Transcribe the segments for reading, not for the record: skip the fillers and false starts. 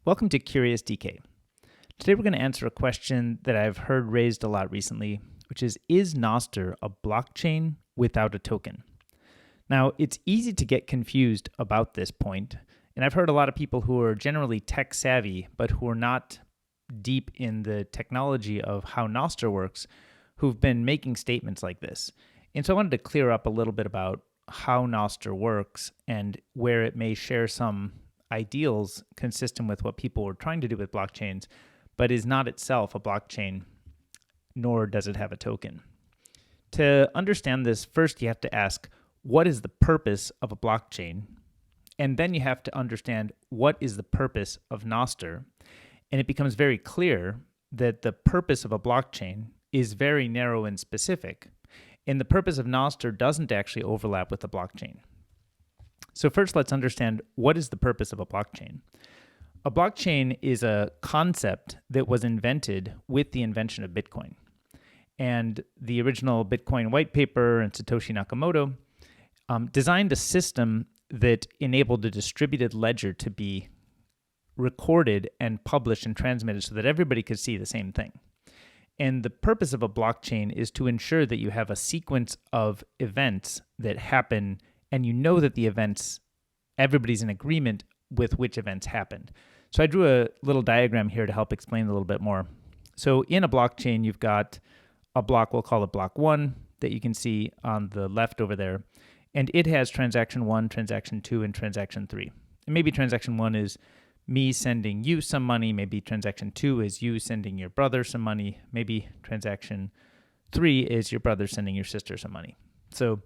Welcome to Curious DK. Today we're going to answer a question that I've heard raised a lot recently, which is Nostr a blockchain without a token? Now, it's easy to get confused about this point, and I've heard a lot of people who are generally tech savvy, but who are not deep in the technology of how Nostr works, who've been making statements like this. And so I wanted to clear up a little bit about how Nostr works and where it may share some ideals consistent with what people were trying to do with blockchains, but is not itself a blockchain, nor does it have a token. To understand this, first you have to ask, what is the purpose of a blockchain? And then you have to understand what is the purpose of Nostr. And it becomes very clear that the purpose of a blockchain is very narrow and specific. And the purpose of Nostr doesn't actually overlap with the blockchain. So first, let's understand what is the purpose of a blockchain. A blockchain is a concept that was invented with the invention of Bitcoin. And the original Bitcoin white paper and Satoshi Nakamoto designed a system that enabled a distributed ledger to be recorded and published and transmitted so that everybody could see the same thing. And the purpose of a blockchain is to ensure that you have a sequence of events that happen, and you know that the events, everybody's in agreement with which events happened. So I drew a little diagram here to help explain a little bit more. So in a blockchain, you've got a block, we'll call it block 1, that you can see on the left over there. And it has transaction 1, transaction 2, and transaction 3. And maybe transaction 1 is me sending you some money. Maybe transaction 2 is you sending your brother some money. Maybe transaction 3 is your brother sending your sister some money. So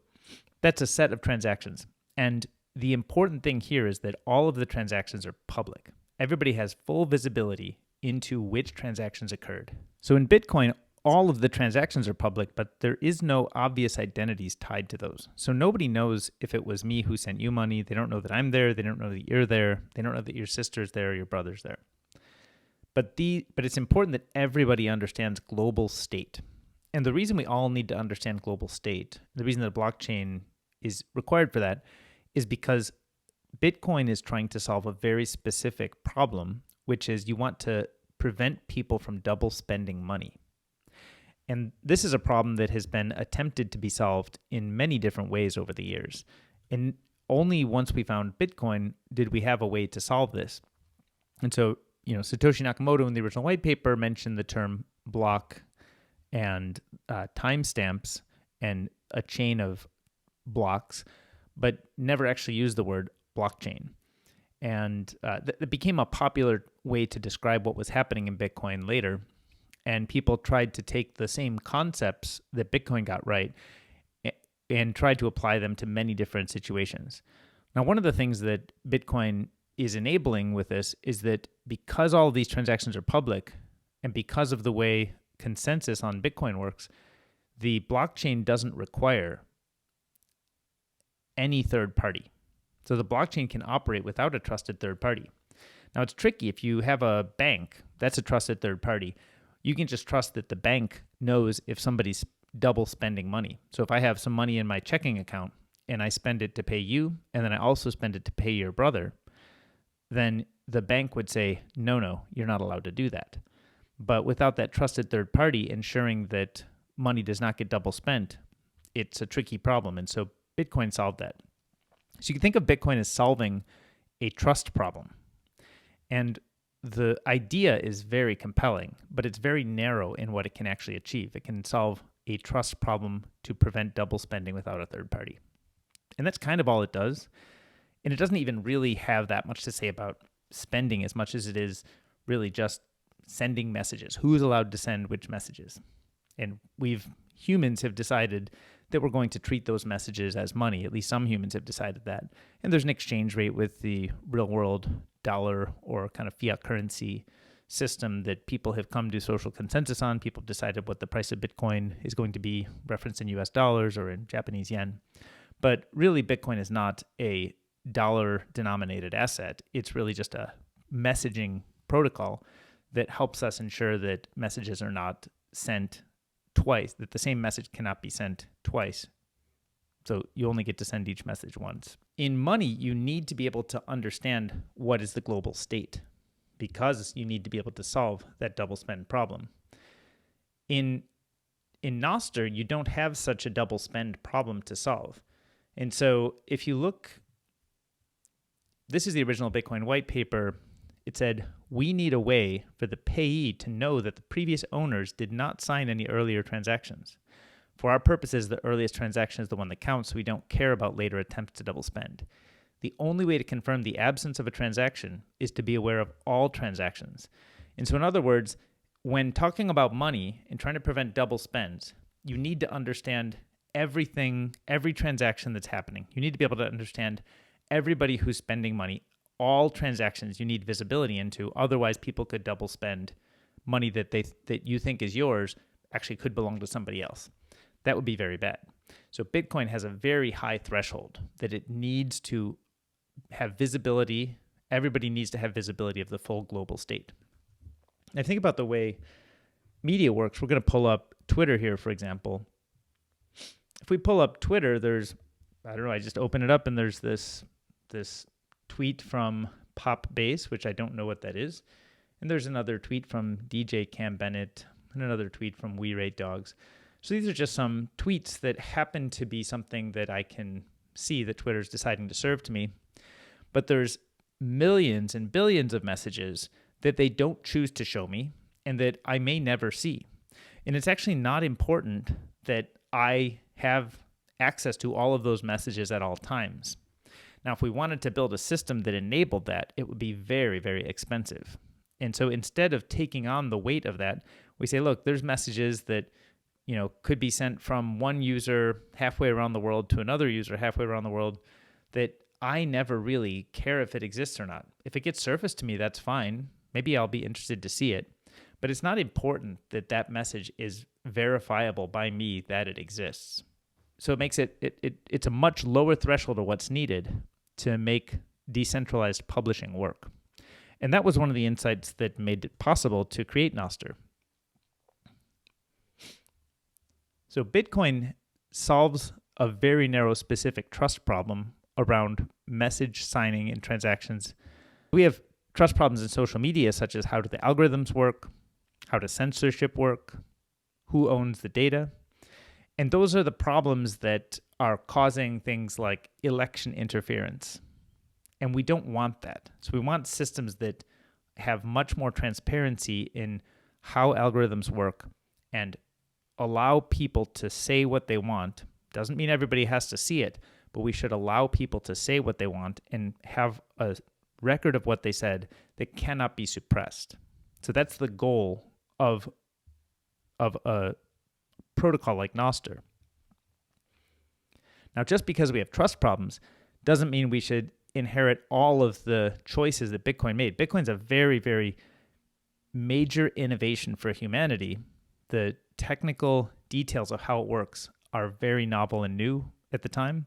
that's a set of transactions. And the important thing here is that all of the transactions are public. Everybody has full visibility into which transactions occurred. So in Bitcoin, all of the transactions are public, but there is no obvious identities tied to those. So nobody knows if it was me who sent you money. They don't know that I'm there. They don't know that you're there. They don't know that your sister's there or your brother's there. But it's important that everybody understands global state. And the reason we all need to understand global state, the reason that a blockchain is required for that, is because Bitcoin is trying to solve a very specific problem, which is you want to prevent people from double spending money. And this is a problem that has been attempted to be solved in many different ways over the years. And only once we found Bitcoin did we have a way to solve this. And so, Satoshi Nakamoto in the original white paper mentioned the term block and timestamps and a chain of blocks, but never actually used the word blockchain. And that became a popular way to describe what was happening in Bitcoin later. And people tried to take the same concepts that Bitcoin got right and tried to apply them to many different situations. Now, one of the things that Bitcoin is enabling with this is that because all of these transactions are public and because of the way consensus on Bitcoin works, the blockchain doesn't require any third party. So the blockchain can operate without a trusted third party. Now, it's tricky. If you have a bank, that's a trusted third party. You can just trust that the bank knows if somebody's double spending money. So if I have some money in my checking account and I spend it to pay you, and then I also spend it to pay your brother, then the bank would say, no, you're not allowed to do that. But without that trusted third party ensuring that money does not get double spent, it's a tricky problem. And so Bitcoin solved that. So you can think of Bitcoin as solving a trust problem. And the idea is very compelling, but it's very narrow in what it can actually achieve. It can solve a trust problem to prevent double spending without a third party. And that's kind of all it does. And it doesn't even really have that much to say about spending as much as it is really just sending messages. Who's allowed to send which messages? And humans have decided that we're going to treat those messages as money. At least some humans have decided that. And there's an exchange rate with the real world dollar or kind of fiat currency system that people have come to social consensus on. People have decided what the price of Bitcoin is going to be, referenced in US dollars or in Japanese yen. But really, Bitcoin is not a dollar denominated asset. It's really just a messaging protocol that helps us ensure that messages are not sent twice, that the same message cannot be sent twice. So you only get to send each message once. In money, you need to be able to understand what is the global state, because you need to be able to solve that double spend problem. In Nostr, you don't have such a double spend problem to solve. And so if you look, this is the original Bitcoin white paper. It said, we need a way for the payee to know that the previous owners did not sign any earlier transactions. For our purposes, the earliest transaction is the one that counts, so we don't care about later attempts to double spend. The only way to confirm the absence of a transaction is to be aware of all transactions. And so in other words, when talking about money and trying to prevent double spends, you need to understand everything, every transaction that's happening. You need to be able to understand everybody who's spending money, all transactions you need visibility into. Otherwise, people could double spend money that you think is yours actually could belong to somebody else. That would be very bad. So Bitcoin has a very high threshold that it needs to have visibility. Everybody needs to have visibility of the full global state. Now think about the way media works. We're going to pull up Twitter here, for example. If we pull up Twitter, I just open it up and there's this tweet from Pop Bass, which I don't know what that is. And there's another tweet from DJ Cam Bennett and another tweet from We Rate Dogs. So these are just some tweets that happen to be something that I can see that Twitter's deciding to serve to me. But there's millions and billions of messages that they don't choose to show me and that I may never see. And it's actually not important that I have access to all of those messages at all times. Now, if we wanted to build a system that enabled that, it would be very, very expensive. And so instead of taking on the weight of that, we say, look, there's messages that could be sent from one user halfway around the world to another user halfway around the world that I never really care if it exists or not. If it gets surfaced to me, that's fine. Maybe I'll be interested to see it. But it's not important that that message is verifiable by me that it exists. So it makes it's a much lower threshold of what's needed to make decentralized publishing work. And that was one of the insights that made it possible to create Nostr. So Bitcoin solves a very narrow specific trust problem around message signing and transactions. We have trust problems in social media, such as how do the algorithms work, how does censorship work, who owns the data. And those are the problems that are causing things like election interference. And we don't want that. So we want systems that have much more transparency in how algorithms work and allow people to say what they want. Doesn't mean everybody has to see it, but we should allow people to say what they want and have a record of what they said that cannot be suppressed. So that's the goal of a protocol like Nostr. Now, just because we have trust problems doesn't mean we should inherit all of the choices that Bitcoin made. Bitcoin's a very, very major innovation for humanity. The technical details of how it works are very novel and new at the time,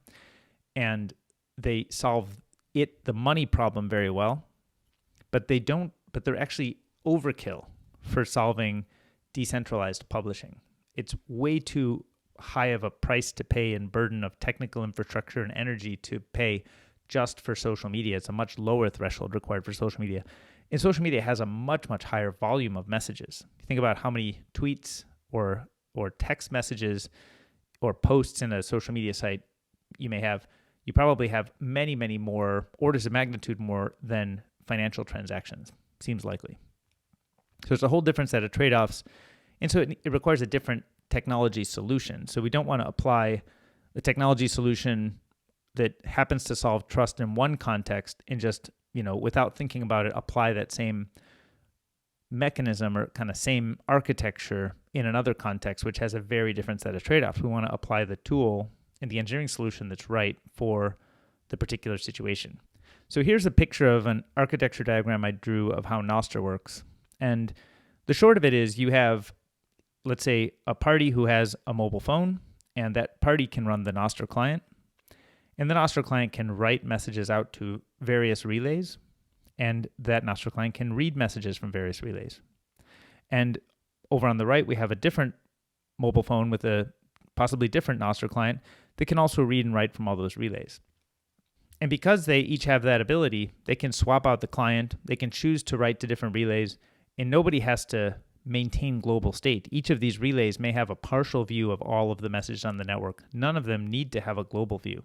and they solve the money problem very well, but they're actually overkill for solving decentralized publishing. It's way too high of a price to pay and burden of technical infrastructure and energy to pay just for social media. It's a much lower threshold required for social media. And social media has a much, much higher volume of messages. Think about how many tweets or text messages or posts in a social media site you may have. You probably have many, many more, orders of magnitude more than financial transactions. Seems likely. So it's a whole different set of trade-offs. And so it requires a different technology solution. So we don't want to apply the technology solution that happens to solve trust in one context and just, without thinking about it, apply that same mechanism or kind of same architecture in another context, which has a very different set of trade-offs. We want to apply the tool and the engineering solution that's right for the particular situation. So here's a picture of an architecture diagram I drew of how Nostr works. And the short of it is you have, let's say, a party who has a mobile phone, and that party can run the Nostr client. And the Nostr client can write messages out to various relays, and that Nostr client can read messages from various relays. And over on the right, we have a different mobile phone with a possibly different Nostr client that can also read and write from all those relays. And because they each have that ability, they can swap out the client, they can choose to write to different relays, and nobody has to maintain global state. Each of these relays may have a partial view of all of the messages on the network. None of them need to have a global view.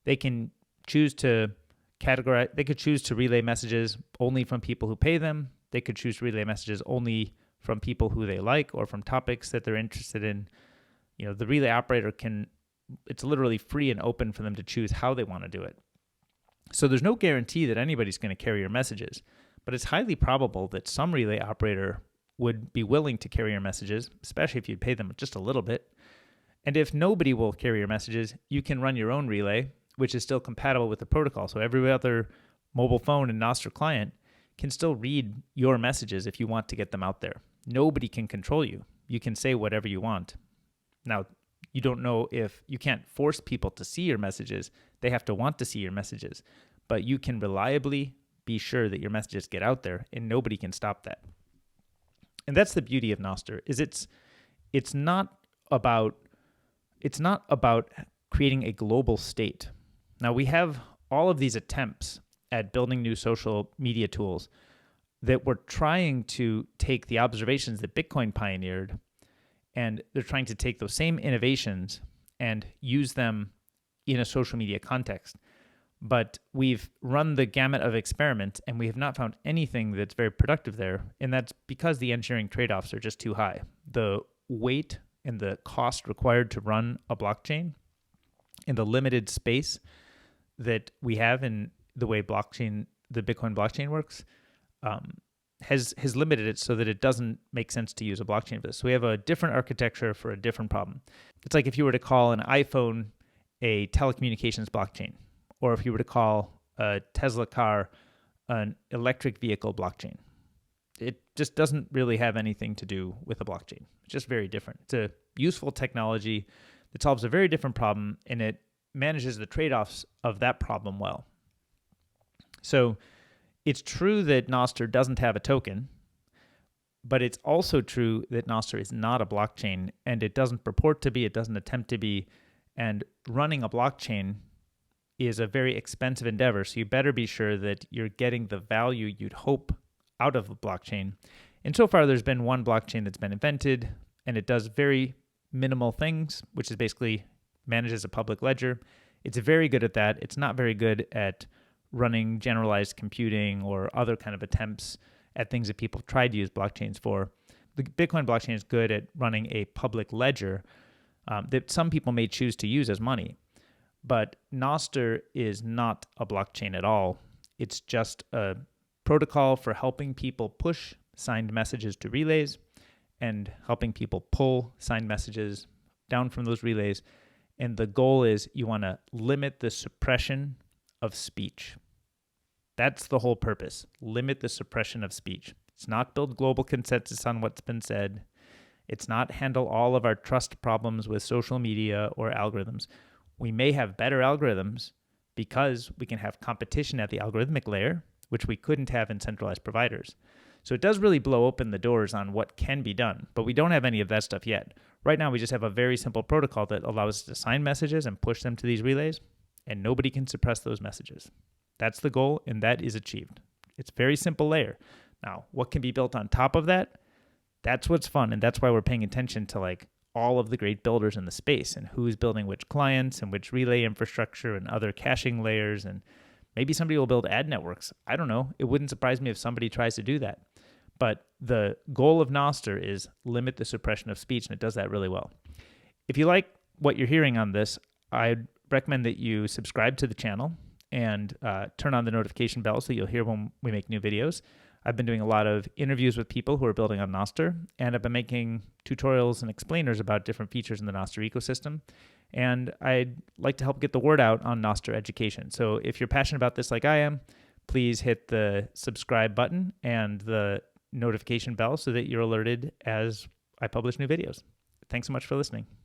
They can choose to categorize, they could choose to relay messages only from people who pay them. They could choose to relay messages only from people who they like or from topics that they're interested in. The relay operator it's literally free and open for them to choose how they want to do it. So there's no guarantee that anybody's going to carry your messages, but it's highly probable that some relay operator would be willing to carry your messages, especially if you pay them just a little bit. And if nobody will carry your messages, you can run your own relay, which is still compatible with the protocol. So every other mobile phone and Nostr client can still read your messages if you want to get them out there. Nobody can control you. You can say whatever you want. Now, you don't know if you can't force people to see your messages. They have to want to see your messages. But you can reliably be sure that your messages get out there, and nobody can stop that. And that's the beauty of Nostr, is it's not about creating a global state. Now, we have all of these attempts at building new social media tools that were trying to take the observations that Bitcoin pioneered, and they're trying to take those same innovations and use them in a social media context. But we've run the gamut of experiments, and we have not found anything that's very productive there, and that's because the engineering trade-offs are just too high. The weight and the cost required to run a blockchain and the limited space that we have in the way the Bitcoin blockchain works, has limited it so that it doesn't make sense to use a blockchain for this. So we have a different architecture for a different problem. It's like if you were to call an iPhone a telecommunications blockchain, or if you were to call a Tesla car an electric vehicle blockchain. It just doesn't really have anything to do with a blockchain. It's just very different. It's a useful technology that solves a very different problem, and it manages the trade-offs of that problem well. So it's true that Nostr doesn't have a token, but it's also true that Nostr is not a blockchain, and it doesn't purport to be, it doesn't attempt to be, and running a blockchain is a very expensive endeavor, so you better be sure that you're getting the value you'd hope out of a blockchain. And so far, there's been one blockchain that's been invented, and it does very minimal things, which is basically manages a public ledger. It's very good at that. It's not very good at running generalized computing or other kind of attempts at things that people have tried to use blockchains for. The Bitcoin blockchain is good at running a public ledger that some people may choose to use as money. But Nostr is not a blockchain at all. It's just a protocol for helping people push signed messages to relays and helping people pull signed messages down from those relays. And the goal is you want to limit the suppression of speech. That's the whole purpose. Limit the suppression of speech. It's not build global consensus on what's been said. It's not handle all of our trust problems with social media or algorithms. We may have better algorithms because we can have competition at the algorithmic layer, which we couldn't have in centralized providers. So it does really blow open the doors on what can be done, but we don't have any of that stuff yet. Right now, we just have a very simple protocol that allows us to sign messages and push them to these relays, and nobody can suppress those messages. That's the goal, and that is achieved. It's a very simple layer. Now, what can be built on top of that? That's what's fun, and that's why we're paying attention to all of the great builders in the space and who's building which clients and which relay infrastructure and other caching layers, and maybe somebody will build ad networks. I don't know. It wouldn't surprise me if somebody tries to do that. But the goal of Nostr is limit the suppression of speech, and it does that really well. If you like what you're hearing on this, I'd recommend that you subscribe to the channel and turn on the notification bell so you'll hear when we make new videos. I've been doing a lot of interviews with people who are building on Nostr, and I've been making tutorials and explainers about different features in the Nostr ecosystem. And I'd like to help get the word out on Nostr education. So if you're passionate about this like I am, please hit the subscribe button and the notification bell so that you're alerted as I publish new videos. Thanks so much for listening.